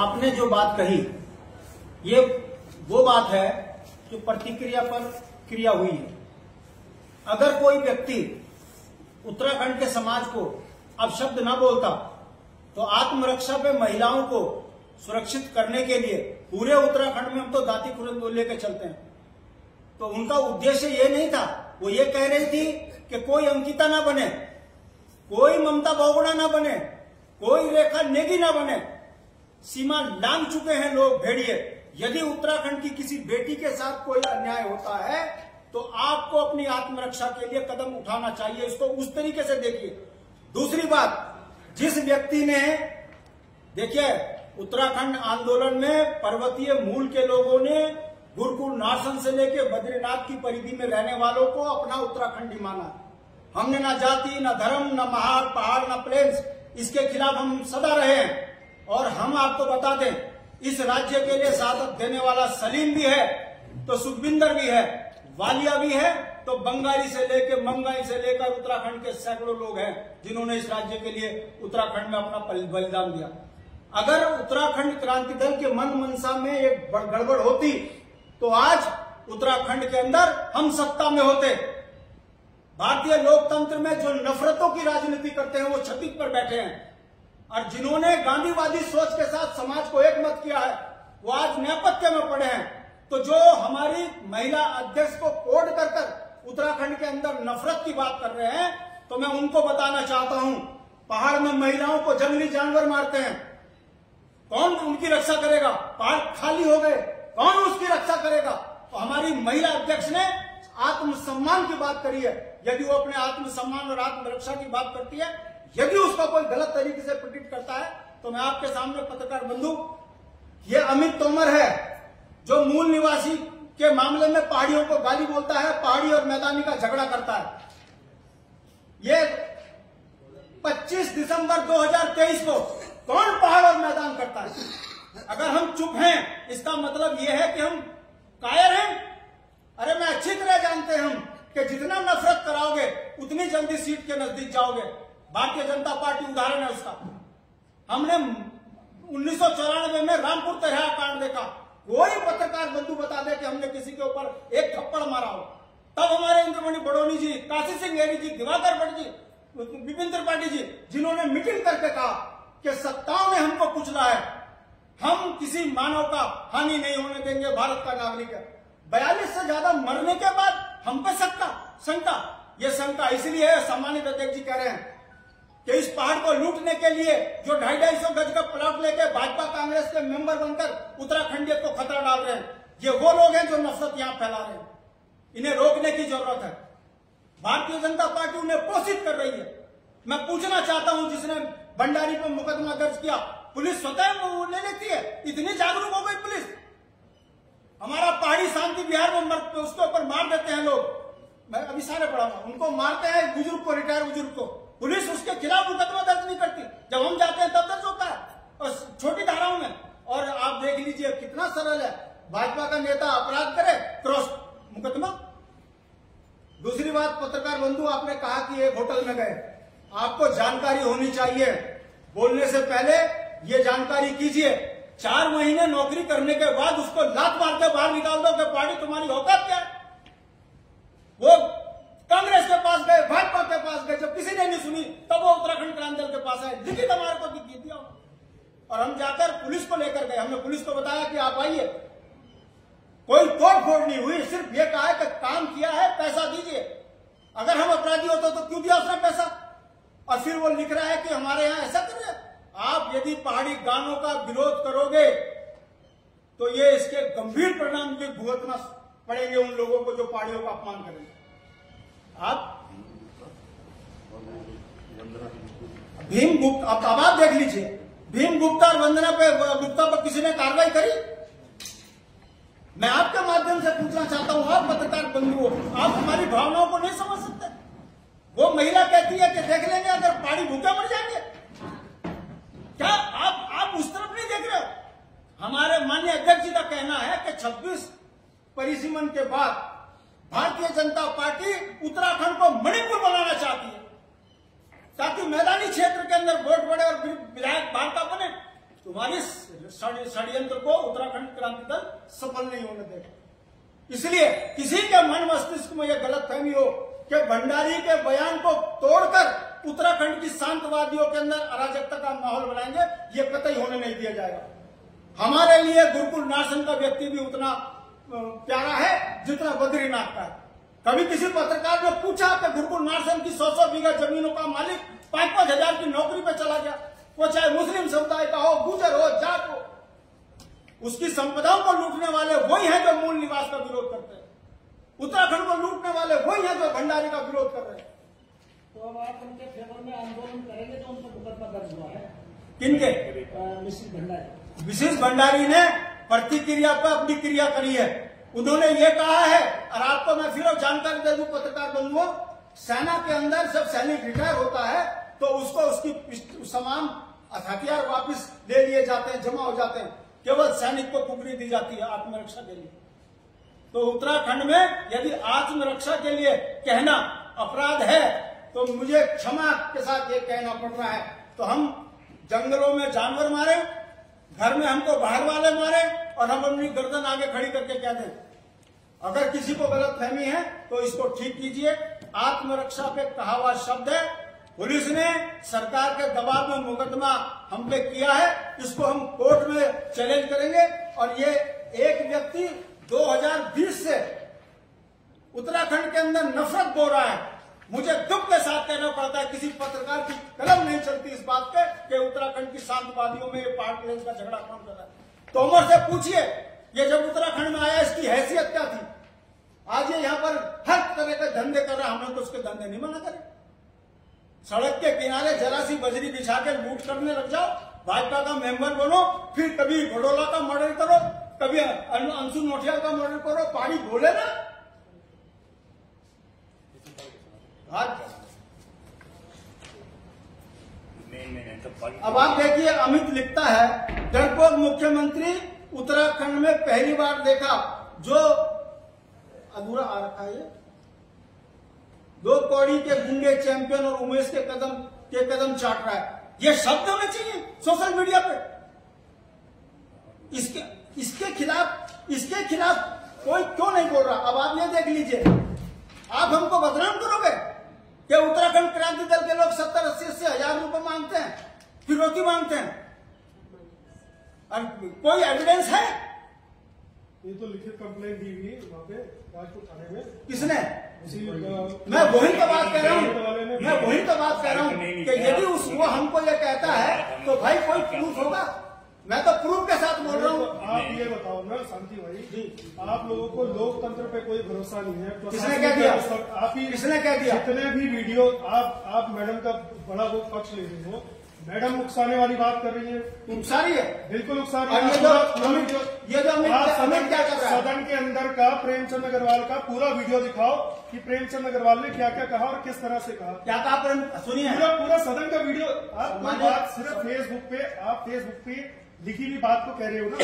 आपने जो बात कही ये वो बात है जो प्रतिक्रिया पर क्रिया हुई है। अगर कोई व्यक्ति उत्तराखंड के समाज को अपशब्द न बोलता तो आत्मरक्षा पे महिलाओं को सुरक्षित करने के लिए पूरे उत्तराखंड में हम तो दाती खुरंद लेकर चलते हैं। तो उनका उद्देश्य ये नहीं था, वो ये कह रही थी कि कोई अंकिता ना बने, कोई ममता बहुगुणा ना बने, कोई रेखा नेगी ना बने। सीमा लांघ चुके हैं लोग भेड़िए। यदि उत्तराखंड की किसी बेटी के साथ कोई अन्याय होता है तो आपको अपनी आत्मरक्षा के लिए कदम उठाना चाहिए। इसको उस तरीके से देखिए। दूसरी बात, जिस व्यक्ति ने देखिए उत्तराखंड आंदोलन में पर्वतीय मूल के लोगों ने गुरुकुल नाशन से लेकर बद्रीनाथ की परिधि में रहने वालों को अपना उत्तराखंडी माना। हमने ना जाति, ना धर्म, ना महाड़, पहाड़, ना प्लेन्स, इसके खिलाफ हम सदा रहे हैं। और हम आपको बता दें, इस राज्य के लिए साथ देने वाला सलीम भी है तो सुखविंदर भी है, वालिया भी है तो बंगाली से लेकर मंगाई से लेकर उत्तराखंड के सैकड़ों लोग हैं जिन्होंने इस राज्य के लिए उत्तराखंड में अपना बलिदान दिया। अगर उत्तराखंड क्रांति दल के मन मनसा में एक गड़बड़ होती तो आज उत्तराखंड के अंदर हम सत्ता में होते। भारतीय लोकतंत्र में जो नफरतों की राजनीति करते हैं वो छत्ती पर बैठे हैं, और जिन्होंने गांधीवादी सोच के साथ समाज को एक मत किया है वो आज नेपथ्य में पड़े हैं। तो जो हमारी महिला अध्यक्ष को कोड कर कर उत्तराखंड के अंदर नफरत की बात कर रहे हैं, तो मैं उनको बताना चाहता हूं, पहाड़ में महिलाओं को जंगली जानवर मारते हैं, कौन उनकी रक्षा करेगा? पहाड़ खाली हो गए, कौन उसकी रक्षा करेगा? तो हमारी महिला अध्यक्ष ने आत्मसम्मान की बात करी है। यदि वो अपने आत्मसम्मान और आत्मरक्षा की बात करती है, यदि उसका कोई गलत तरीके से प्रकट करता है, तो मैं आपके सामने पत्रकार बंधु, ये अमित तोमर है जो मूल निवासी के मामले में पहाड़ियों को गाली बोलता है, पहाड़ी और मैदानी का झगड़ा करता है। ये 25 दिसंबर 2023 को कौन पहाड़ और मैदान करता है? अगर हम चुप हैं इसका मतलब यह है कि हम कायर हैं। अरे मैं अच्छी तरह जानते हैं हम कि जितना नफरत कराओगे उतनी जल्दी सीट के नजदीक जाओगे। भारतीय जनता पार्टी उदाहरण है उसका। हमने 1994 में रामपुर तहरा कांड देखा। कोई पत्रकार बंधु बता दे कि हमने किसी के ऊपर एक थप्पड़ मारा हो। तब हमारे इंद्रमणि बड़ोनी जी, काशी सिंह एरी जी, दिवाकर भट्ट जी, विपिन त्रिपाठी जी, जिन्होंने मीटिंग करके कहा कि सत्ताओं ने हमको कुचला है, हम किसी मानव का हानि नहीं होने देंगे, भारत का नागरिक है। 42 से ज्यादा मरने के बाद हम पे शंका, ये शंका इसलिए है, सम्मानित अध्यक्ष जी कह रहे हैं कि इस पहाड़ को लूटने के लिए जो 250-250 गज का प्लॉट लेके भाजपा कांग्रेस के मेंबर बनकर उत्तराखंडियत को खतरा डाल रहे हैं। ये वो लोग हैं जो नफरत यहां फैला रहे हैं। इन्हें रोकने की जरूरत है। भारतीय जनता पार्टी उन्हें पोषित कर रही है। मैं पूछना चाहता हूं, जिसने भंडारी पर मुकदमा दर्ज किया, पुलिस स्वतः वो ले लेती है? इतनी जागरूक हो गई पुलिस। हमारा पहाड़ी शांति बिहार में उसके ऊपर मार देते हैं लोग। मैं अभी सारे पढ़ा, उनको मारते हैं बुजुर्ग को, रिटायर्ड बुजुर्ग को, पुलिस उसके खिलाफ मुकदमा दर्ज नहीं करती। जब हम जाते हैं तब दर्ज होता है, और छोटी धाराओं में। और आप देख लीजिए कितना सरल है, भाजपा का नेता अपराध करे, क्रॉस मुकदमा। दूसरी बात, पत्रकार बंधु, आपने कहा कि एक होटल में गए, आपको जानकारी होनी चाहिए। बोलने से पहले ये जानकारी कीजिए। 4 महीने नौकरी करने के बाद उसको लात मार के बाहर निकाल दो कि पार्टी तुम्हारी औकात क्या है? वो कांग्रेस के पास गए, भाजपा के पास गए, जब किसी ने नहीं सुनी तब वो उत्तराखंड क्रांति दल के पास आए, लिखित हमारे को दिया। और हम जाकर पुलिस को लेकर गए। हमने पुलिस को बताया कि आप आइए। कोई तोड़ फोड़ नहीं हुई, सिर्फ ये कहा है कि काम किया है, पैसा दीजिए। अगर हम अपराधी होते तो क्यों दिया उसने पैसा? और फिर वो लिख रहा है कि हमारे यहां ऐसा कर रहे हैं। आप यदि पहाड़ी गानों का विरोध करोगे तो ये इसके गंभीर परिणाम भी भुगतना पड़ेंगे उन लोगों को जो पहाड़ियों का अपमान करेंगे। आप भीम गुप्ता, अब आप देख लीजिए, भीम गुप्ता और वंदना पे गुप्ता पर किसी ने कार्रवाई करी? मैं आपके माध्यम से पूछना चाहता हूं, आप पत्रकार बंधु, आप हमारी भावनाओं को नहीं समझ सकते? वो महिला कहती है कि देख लेंगे अगर पहाड़ी भूखे मर जाएंगे। क्या आप उस तरफ नहीं देख रहे हो? हमारे माननीय अध्यक्ष जी का कहना है कि 26 परिसीमन के बाद भारतीय जनता पार्टी उत्तराखंड को मणिपुर बनाना चाहती है, ताकि मैदानी क्षेत्र के अंदर वोट बढ़े और विधायक भाजपा बने। तुम्हारी षड्यंत्र को उत्तराखंड क्रांति दल सफल नहीं होने देगा। इसलिए किसी के मन मस्तिष्क में यह गलतफहमी हो कि भंडारी के बयान को तोड़कर उत्तराखंड की शांतवादियों के अंदर अराजकता का माहौल बनाएंगे, ये कतई होने नहीं दिया जाएगा। हमारे लिए गुरुकुल नाशन का व्यक्ति भी उतना प्यारा है जितना बद्रीनाथ का है। कभी किसी पत्रकार ने पूछा कि गुरुकुल नाशन की 100 बीघा जमीनों का मालिक 5-5 हजार की नौकरी पे चला गया, वो चाहे मुस्लिम समुदाय का हो, गुजर हो, जाट हो, उसकी संपदाओं को लूटने वाले वही हैं जो मूल निवास का विरोध करते हैं। उत्तराखंड को लूटने वाले वही हैं जो भंडारी का विरोध कर रहे हैं। तो अब आप उनके फेवर में आंदोलन करेंगे तो उन पर मुकदमा दर्ज हुआ है। किनके? मिसिस भंडारी। मिसिस भंडारी ने प्रतिक्रिया पर अपनी क्रिया करी है। उन्होंने ये कहा है, और आपको मैं फिर जानकारी दे दूं पत्रकार बंधुओं, सेना के अंदर जब सैनिक रिटायर होता है तो उसको उसकी समान हथियार वापस ले लिए जाते हैं, जमा हो जाते हैं, केवल सैनिक को कुकरी दी जाती है आत्मरक्षा के लिए। तो उत्तराखंड में यदि आत्मरक्षा के लिए कहना अपराध है तो मुझे क्षमा के साथ ये कहना पड़ रहा है। तो हम जंगलों में जानवर मारे, घर में हमको बाहर वाले मारे और हम अपनी गर्दन आगे खड़ी करके कह दें। अगर किसी को गलतफहमी है तो इसको ठीक कीजिए। आत्मरक्षा पे कहा हुआ शब्द है, पुलिस ने सरकार के दबाव में मुकदमा हम पे किया है, इसको हम कोर्ट में चैलेंज करेंगे। और ये एक व्यक्ति 2020 से उत्तराखंड के अंदर नफरत बो रहा है। मुझे दुख के साथ कहना पड़ता है, किसी पत्रकार की कलम नहीं चलती इस बात पे कि उत्तराखंड की शांतवादियों में ये पार्ट रेंज का झगड़ा कौन कर रहा है। तोमर से पूछिए, ये जब उत्तराखंड में आया इसकी हैसियत क्या थी? आज ये यहाँ पर हर तरह के धंधे कर रहा है, हमने तो उसके धंधे नहीं मना करे। सड़क के किनारे जरा सी बजरी बिछा के लूट करने लग जाओ, भाजपा का मेंबर बनो, फिर कभी घोड़ोला का मर्डर करो, कभी अंशु नोटियाल का मर्डर करो, पानी बोले ना। अब आप देखिए, अमित लिखता है, डरपोक मुख्यमंत्री उत्तराखंड में पहली बार देखा, जो अधूरा आ रखा है। 2 कौड़ी के गुंडे चैंपियन और उमेश के कदम चाट रहा है। ये शब्द होने चाहिए सोशल मीडिया पे। इसके खिलाफ कोई क्यों नहीं बोल रहा? अब आप ये देख लीजिए, आप हमको बदनाम करोगे कि उत्तराखंड क्रांति दल के लोग 70-80 हजार रुपए मांगते हैं, फिरौती मांगते हैं, और कोई एविडेंस है? ये तो लिखित कंप्लेंट दी हुई है वहाँ पे राजपुर थाने में। किसने? मैं वही तो बात कह रहा हूँ, कि यदि वो हमको ये कहता है तो भाई कोई प्रूफ होगा। मैं तो प्रूफ के साथ बोल रहा हूँ। आप ये बताओ ना शांति भाई जी, आप लोगों को लोकतंत्र पे कोई भरोसा नहीं है? तो किसने कह दिया? आप ही किसने कह दिया? जितने भी वीडियो आप मैडम का बड़ा वो पक्ष ले रहे हो, मैडम उकसाने वाली बात कर रही है। उकसा रही है? बिल्कुल उकसा रही है। ये जो अमित क्या कर रहा है? सदन के अंदर का प्रेमचंद अग्रवाल का पूरा वीडियो दिखाओ कि प्रेमचंद अग्रवाल ने क्या क्या कहा और किस तरह से कहा। क्या कहा? सुनिए, पूरा सदन का वीडियो। आप बात सिर्फ फेसबुक पे लिखी हुई बात को कह रहे हो ना,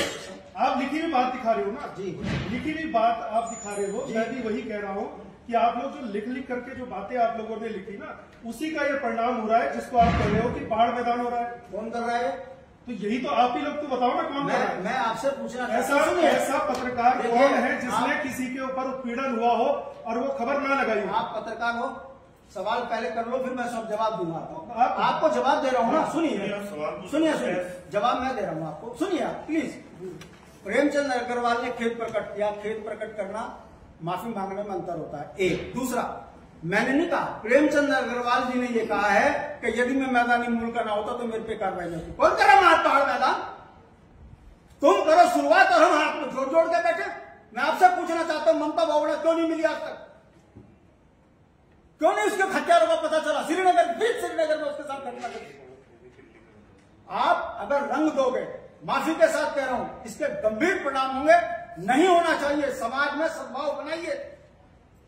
आप लिखी हुई बात दिखा रहे हो ना जी, लिखी हुई बात आप दिखा रहे हो। मैं भी वही कह रहा हूँ कि आप लोग जो लिख करके जो बातें आप लोगों ने लिखी ना, उसी का ये परिणाम हो रहा है जिसको आप कह रहे हो कि पहाड़ मैदान हो रहा है। कौन कर रहा है? तो यही तो आप ही लोग तो बताओ ना कौन कर रहा है। मैं आपसे पूछना ऐसा पत्रकार कौन है जिसने किसी के ऊपर उत्पीड़न हुआ हो और वो खबर ना लगाई हो? आप पत्रकार हो, सवाल पहले कर लो, फिर मैं सब जवाब दूंगा। आपको जवाब दे रहा हूँ ना, सुनिए, जवाब मैं दे रहा हूँ आपको, सुनिए आप प्लीज। प्रेमचंद अग्रवाल ने खेद प्रकट किया। खेद प्रकट करना माफी मांगने में अंतर होता है, एक। दूसरा, मैंने नहीं कहा, प्रेमचंद अग्रवाल जी ने ये कहा है कि यदि मैं मैदानी मूल का ना होता तो मेरे पे कार्रवाई नहीं होती। कौन करे हाथ पहाड़ मैदान? तुम करो शुरुआत और हम हाथ में जोड़ जोड़ के बैठे। मैं आपसे पूछना चाहता हूँ, ममता बावड़ा क्यों नहीं मिली आज तक? क्यों नहीं उसके हथियारों का पता चला? श्रीनगर में उसके साथ घटना घटी। आप अगर रंग दोगे, माफी के साथ कह रहा हूं, इसके गंभीर परिणाम होंगे। नहीं होना चाहिए। समाज में सद्भाव बनाइए,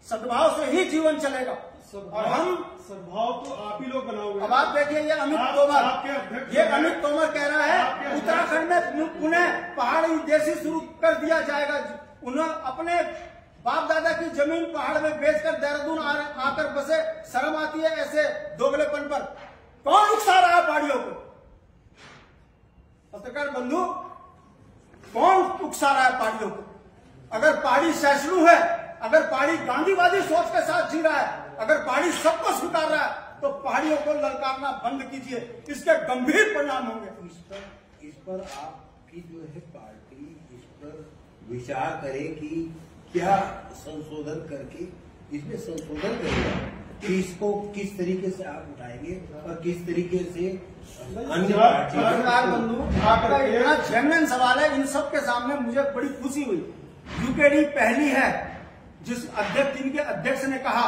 सद्भाव से ही जीवन चलेगा। और हम सद्भाव तो आप ही लोग बनाओगे। अब आप देखिए, ये अमित तोमर कह रहा है उत्तराखंड में पुनः पहाड़ी देशी शुरू कर दिया जाएगा। उन्हें अपने बाप दादा की जमीन पहाड़ में बेचकर देहरादून आकर बसे, शर्म आती है ऐसे दोगलेपन पर? कौन उकसा रहा है पहाड़ियों को? पत्रकार बंधु, कौन उकसा रहा है पहाड़ियों को? अगर पहाड़ी सहिष्णु है, अगर पहाड़ी गांधीवादी सोच के साथ जी रहा है, अगर पहाड़ी सबको स्वीकार रहा है, तो पहाड़ियों को ललकारना बंद कीजिए, इसके गंभीर परिणाम होंगे। इस पर आपकी जो है पार्टी इस पर विचार करे कि क्या संशोधन करके इसमें संशोधन करेगा कि इसको किस तरीके से आप उठाएंगे और किस तरीके से अन्य पत्रकार बंधु, आपका इतना जेन्युइन सवाल है। इन सब के सामने मुझे बड़ी खुशी हुई। यूकेडी पहली है जिस अध्यक्ष, इनके अध्यक्ष ने कहा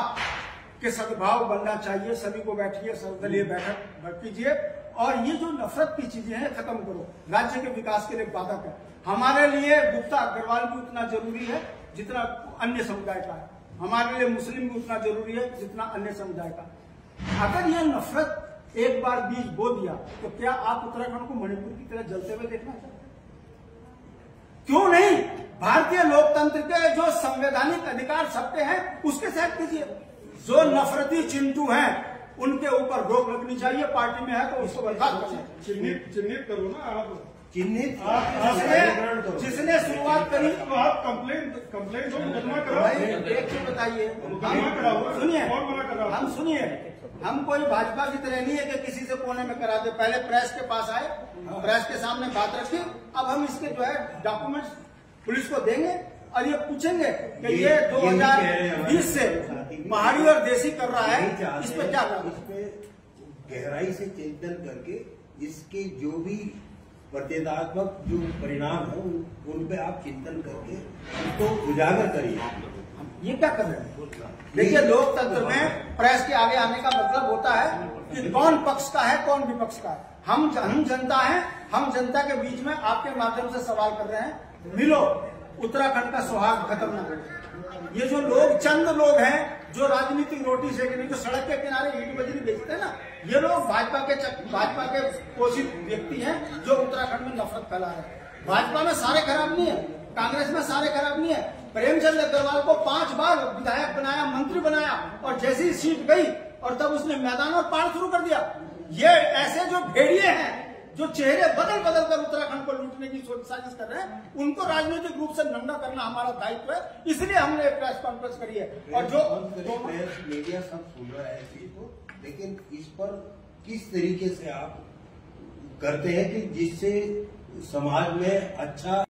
कि सद्भाव बनना चाहिए, सभी को बैठिए, सर्वदलीय बैठक कीजिए और ये जो नफरत की चीजें हैं खत्म करो, राज्य के विकास के लिए बाधक है। हमारे लिए गुप्ता अग्रवाल भी उतना जरूरी है जितना अन्य समुदाय का है, हमारे लिए मुस्लिम भी उतना जरूरी है जितना अन्य समुदाय का। अगर ये नफरत एक बार बीज बो दिया तो क्या आप उत्तराखंड को मणिपुर की तरह जलते हुए देखना चाहते? क्यों नहीं? भारतीय लोकतंत्र के जो संवैधानिक अधिकार सबके हैं उसके साथ कीजिए। जो नफरती चिंटू हैं उनके ऊपर रोक लगनी चाहिए, पार्टी में है तो उसको बर्खास्त करना। चिन्हित करो ना आप, चिन्हित जिसने शुरुआत करी तो आप कंप्लेंट मुकदमा कराओ। एक चीज बताइए, सुनिए, हम सुनिए, हम कोई भाजपा की तरह नहीं है कि किसी से कोने में करा दे। पहले प्रेस के पास आए, प्रेस के सामने बात रखी, अब हम इसके जो है डॉक्यूमेंट्स पुलिस को देंगे और ये पूछेंगे कि ये 2020 से पहाड़ी और देसी कर रहा है, इस पे क्या करना? इस पे गहराई से चिंतन करके इसके जो भी प्रतिदात्मक जो परिणाम है उन पे आप चिंतन करके उसको उजागर करिए। ये क्या कर रहे हैं? देखिए, लोकतंत्र में प्रेस के आगे आने का मतलब होता है कि कौन पक्ष का है कौन विपक्ष का है। हम जनता हैं, हम जनता के बीच में आपके माध्यम से सवाल कर रहे हैं, मिलो, उत्तराखंड का सुहाग खत्म न करो। ये जो लोग, चंद लोग हैं जो राजनीतिक रोटी सेकने, जो सड़क के किनारे ईंट बजरी बेचते हैं ना, ये लोग भाजपा के पोषित व्यक्ति हैं जो उत्तराखंड में नफरत फैला रहे हैं। भाजपा में सारे खराब नहीं है, कांग्रेस में सारे खराब नहीं है। प्रेमचंद अग्रवाल को 5 बार विधायक बनाया, मंत्री बनाया और जैसी ही सीट गई और तब उसने मैदान और पार शुरू कर दिया। ये ऐसे जो भेड़िए हैं जो चेहरे बदल बदल कर उत्तराखंड को लूटने की साजिश कर रहे हैं, उनको राजनीतिक रूप से नंगा करना हमारा दायित्व है, इसलिए हमने एक प्रेस कॉन्फ्रेंस करी है। और जो प्रेस मीडिया सब सुन रहा है इस चीज को, लेकिन इस पर किस तरीके से आप करते हैं कि जिससे समाज में अच्छा